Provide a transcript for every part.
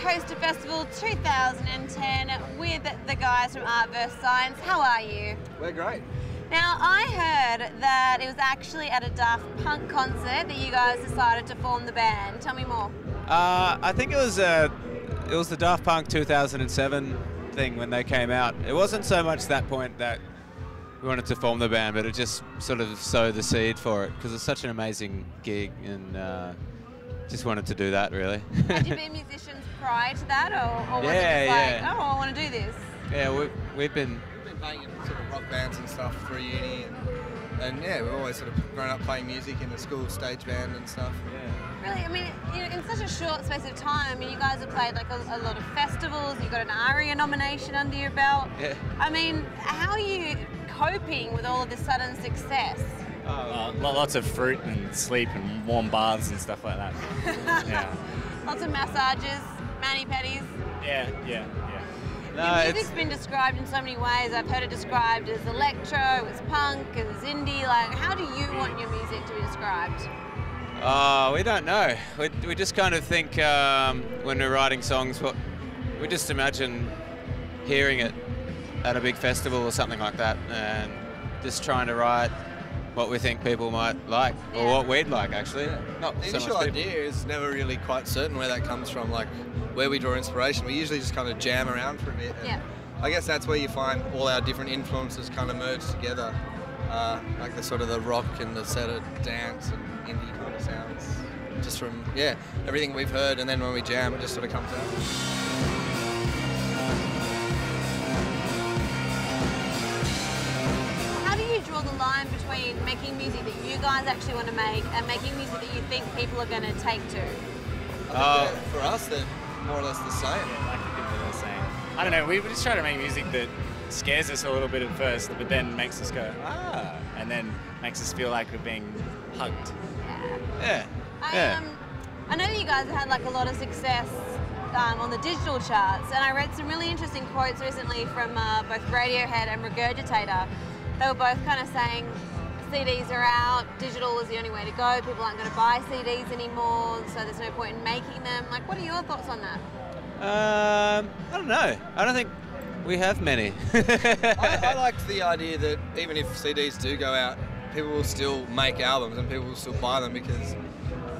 Coaster Festival 2010 with the guys from Art vs Science. How are you? We're great. Now, I heard that it was actually at a Daft Punk concert that you guys decided to form the band. Tell me more. I think it was the Daft Punk 2007 thing when they came out. It wasn't so much that point that we wanted to form the band, but it just sort of sowed the seed for it because it's such an amazing gig, and just wanted to do that, really. Had you been musicians prior to that, or was it just like, oh, I want to do this? Yeah, we've been playing in sort of rock bands and stuff through uni, and yeah, we've always sort of grown up playing music in the school stage band and stuff. Yeah. Really, I mean, you know, in such a short space of time, I mean, you guys have played like a lot of festivals, you've got an ARIA nomination under your belt. Yeah. I mean, how are you coping with all of this sudden success? Lots of fruit and sleep and warm baths and stuff like that. Yeah. Lots of massages, mani-pedis. Yeah. Your music's been described in so many ways. I've heard it described as electro, as punk, as indie. Like, how do you want your music to be described? We don't know. We just kind of think when we're writing songs, we just imagine hearing it at a big festival or something like that, and just trying to write what we think people might like, or what we'd like, actually. Not the so initial much idea is never really quite certain where that comes from, like where we draw inspiration. We usually just kind of jam around for a bit. And I guess that's where you find all our different influences kind of merge together, like the sort of the rock and the sort of dance and indie kind of sounds, just from everything we've heard, and then when we jam, it just sort of comes out. Draw the line between making music that you guys actually want to make and making music that you think people are going to take to? For us, they're more or less the same. Yeah, like they're the same. I don't know, we just try to make music that scares us a little bit at first, but then makes us go, ah, and then makes us feel like we're being hugged. Yeah. I know that you guys have had like a lot of success on the digital charts, and I read some really interesting quotes recently from both Radiohead and Regurgitator. They were both kind of saying CDs are out, digital is the only way to go, people aren't going to buy CDs anymore, so there's no point in making them. Like, what are your thoughts on that? I don't know. I don't think we have many. I like the idea that even if CDs do go out, people will still make albums and people will still buy them, because,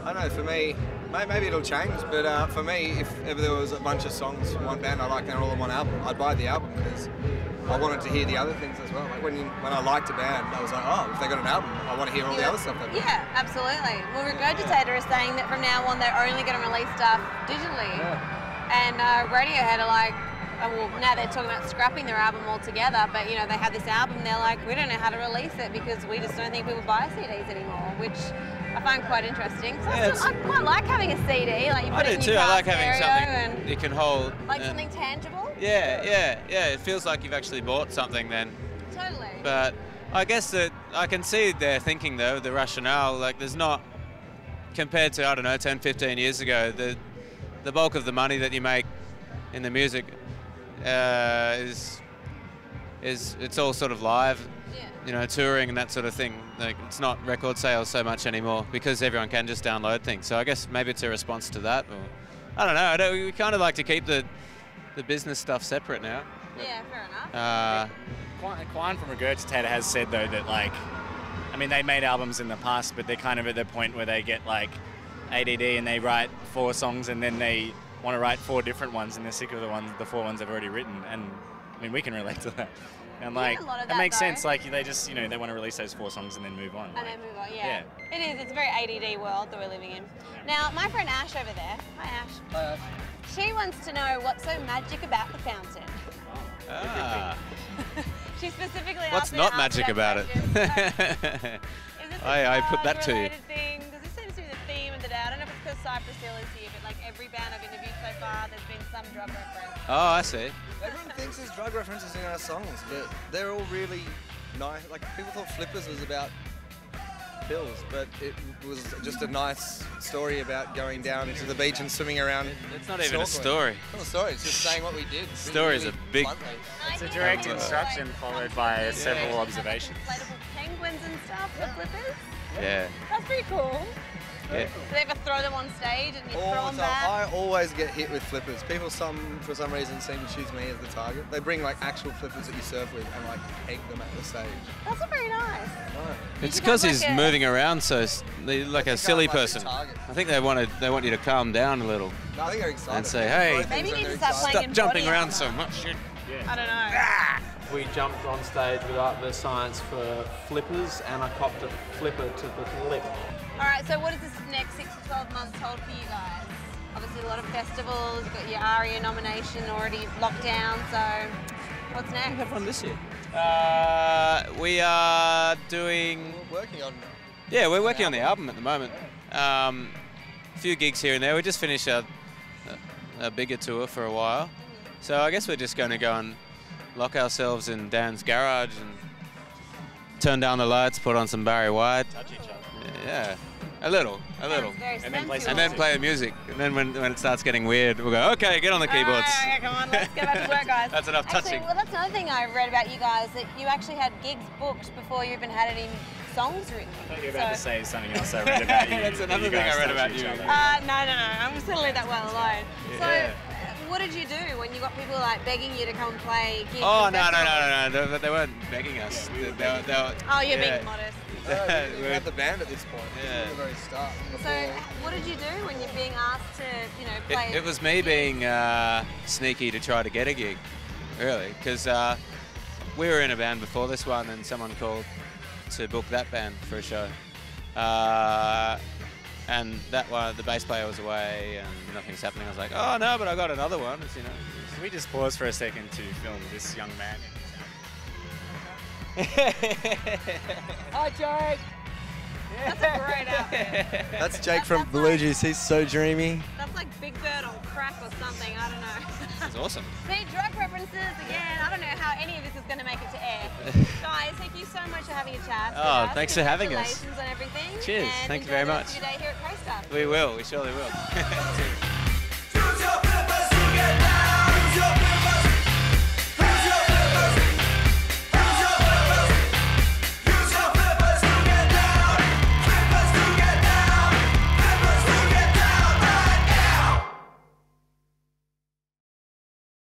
I don't know, for me, maybe it'll change, but for me, if ever there was a bunch of songs from one band I liked and they're all on one album, I'd buy the album, because I wanted to hear the other things as well. Like when I liked a band, I was like, oh, if they got an album, I want to hear all the other stuff they've got. Yeah, absolutely. Well, Regurgitator is saying that from now on they're only going to release stuff digitally. Yeah. And Radiohead are like, well, now they're talking about scrapping their album altogether, but you know, they have this album, they're like, we don't know how to release it because we just don't think people buy CDs anymore, which I find quite interesting. So I quite like having a CD. Like you put it in your car. I like having something you can hold. Like something tangible? Yeah. It feels like you've actually bought something then. Totally. But I guess that I can see their thinking though, the rationale. Like there's not, compared to, I don't know, 10, 15 years ago, the bulk of the money that you make in the music is it's all sort of live. You know, touring and that sort of thing. Like, it's not record sales so much anymore because everyone can just download things. So I guess maybe it's a response to that, or I don't know. We kind of like to keep the business stuff separate now. Yeah, fair enough. Quan from Regurgitator has said though that, like, I mean, they made albums in the past, but they're kind of at the point where they get like ADD and they write 4 songs and then they want to write 4 different ones and they're sick of the 4 ones they've already written. And I mean, we can relate to that. And like, it makes sense. Like they just, you know, they want to release those 4 songs and then move on. And then move on. Yeah. It is. It's a very ADD world that we're living in. Now, my friend Ash over there. Hi, Ash. Hi, Ash. She wants to know what's so magic about the fountain. She specifically asked me What's not magic about it? Is this I put that to you. Thing? Because this seems to be the theme of the day. I don't know if it's because Cypress Hill is here, but like every band I've interviewed so far, there's been some drug reference. Oh, I see. Everyone thinks there's drug references in our songs, but they're all really nice. Like, people thought Flippers was about pills, but it was just a nice story about going down to the beach and swimming around. It's not even a story. It's not a story, it's just saying what we did. Stories are big. It's a direct instruction followed by several observations. Inflatable penguins and stuff for Flippers. Yeah. That's pretty cool. Yeah. Do they ever throw them on stage and you throw them back? I always get hit with flippers. People, for some reason, seem to choose me as the target. They bring like actual flippers that you surf with and like egg them at the stage. That's not very nice. No. It's because he's moving around so like a silly person. I think they want you to calm down a little. No, I think they're excited. And say, hey, maybe you need to start playing in jumping body around armor. so much. Yeah. I don't know. We jumped on stage without the science for flippers, and I copped a flipper to the lip. All right, so what does this next 6 to 12 months hold for you guys? Obviously a lot of festivals, you've got your ARIA nomination already locked down, so what's next? We have one this year. We are doing... We're working on... Yeah, we're working on the album at the moment. A few gigs here and there. We just finished a bigger tour for a while. So I guess we're just going to go and lock ourselves in Dan's garage and turn down the lights, put on some Barry White. Touch each other. Yeah, a little. And then play the music. And then when it starts getting weird, we'll go, okay, get on the keyboards. All right, come on, let's get back to work, guys. That's enough touching. Well, that's another thing I read about you guys, that you actually had gigs booked before you even had any songs written. I thought you were about to say something else I read about you. That's another thing I read about you. No, I'm just going to leave that well alone. Yeah. So, what did you do when you got people like begging you to come and play gigs? Oh, no. They weren't begging us. Oh, you're being modest. We had the band at this point. Yeah. From the very start. So, what did you do when you're being asked to, play? It was me being sneaky to try to get a gig, really, because we were in a band before this one, and someone called to book that band for a show, and that one, the bass player was away, and nothing's happening. I was like, oh no, but I got another one. It's, Can we just pause for a second to film this young man? Hi, Jake. That's a great outfit. That's Jake from Blue Juice. He's so dreamy. That's like Big Bird on crack or something. I don't know. It's awesome. See, drug references again. I don't know how any of this is going to make it to air. Guys, thank you so much for having a chat. Oh, thanks for having us. Congratulations on everything. Cheers. And Thank you very much. enjoy the rest of your day here at Coaster. We will. We surely will.